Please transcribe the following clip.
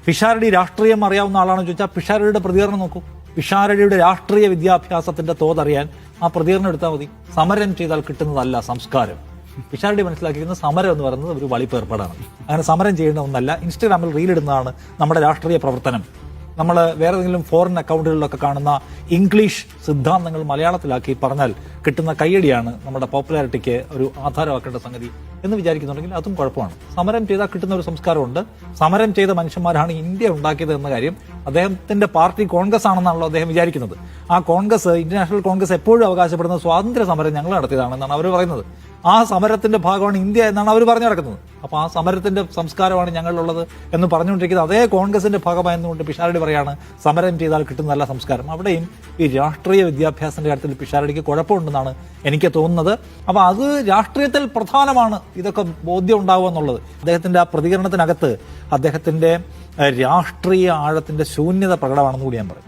പിഷാരടി രാഷ്ട്രീയം അറിയാവുന്ന ആളാണെന്ന് ചോദിച്ചാൽ പിഷാരടിയുടെ പ്രതികരണം നോക്കൂ. പിഷാരടിയുടെ രാഷ്ട്രീയ വിദ്യാഭ്യാസത്തിന്റെ തോതറിയാൻ ആ പ്രതികരണം എടുത്താൽ മതി. സമരം ചെയ്താൽ കിട്ടുന്നതല്ല സംസ്കാരം. പിഷാരടി മനസ്സിലാക്കിയിരുന്ന സമരം എന്ന് പറയുന്നത് ഒരു വളിപ്പേർപ്പാടാണ്. അങ്ങനെ സമരം ചെയ്യുന്ന ഒന്നല്ല. ഇൻസ്റ്റഗ്രാമിൽ റീലിടുന്നതാണ് നമ്മുടെ രാഷ്ട്രീയ പ്രവർത്തനം. നമ്മൾ വേറെ ഏതെങ്കിലും ഫോറിൻ അക്കൗണ്ടുകളിലൊക്കെ കാണുന്ന ഇംഗ്ലീഷ് സിദ്ധാന്തങ്ങൾ മലയാളത്തിലാക്കി പറഞ്ഞാൽ കിട്ടുന്ന കയ്യടിയാണ് നമ്മുടെ പോപ്പുലാരിറ്റിക്ക് ഒരു ആധാരമാക്കേണ്ട സംഗതി എന്ന് വിചാരിക്കുന്നുണ്ടെങ്കിൽ അതും കുഴപ്പമാണ്. സമരം ചെയ്താൽ കിട്ടുന്ന ഒരു സംസ്കാരമുണ്ട്. സമരം ചെയ്ത മനുഷ്യന്മാരാണ് ഇന്ത്യ ഉണ്ടാക്കിയത് എന്ന കാര്യം അദ്ദേഹത്തിന്റെ പാർട്ടി കോൺഗ്രസ് ആണെന്നാണല്ലോ അദ്ദേഹം വിചാരിക്കുന്നത്. ആ കോൺഗ്രസ്, ഇന്ത്യൻ നാഷണൽ കോൺഗ്രസ് എപ്പോഴും അവകാശപ്പെടുന്ന സ്വാതന്ത്ര്യ സമരം ഞങ്ങൾ നടത്തിയതാണെന്നാണ് അവർ പറയുന്നത്. ആ സമരത്തിന്റെ ഭാഗമാണ് ഇന്ത്യ എന്നാണ് അവർ പറഞ്ഞു നടക്കുന്നത്. അപ്പൊ ആ സമരത്തിന്റെ സംസ്കാരമാണ് ഞങ്ങളിലുള്ളത് എന്ന് പറഞ്ഞുകൊണ്ടിരിക്കുന്നത് അതേ കോൺഗ്രസിന്റെ ഭാഗമായതുകൊണ്ട് പിഷാരടി പറയാണ് സമരം ചെയ്താൽ കിട്ടുന്ന നല്ല സംസ്കാരം. അവിടെയും ഈ രാഷ്ട്രീയ വിദ്യാഭ്യാസത്തിന്റെ കാര്യത്തിൽ പിഷാരടിക്ക് കുഴപ്പമുണ്ടെന്നാണ് എനിക്ക് തോന്നുന്നത്. അപ്പൊ അത് രാഷ്ട്രീയത്തിൽ പ്രധാനമാണ് ഇതൊക്കെ ബോധ്യം ഉണ്ടാവുക എന്നുള്ളത്. അദ്ദേഹത്തിന്റെ ആ പ്രതികരണത്തിനകത്ത് അദ്ദേഹത്തിന്റെ രാഷ്ട്രീയ ആഴത്തിന്റെ ശൂന്യത പ്രകടമാണെന്ന് കൂടി ഞാൻ പറയും.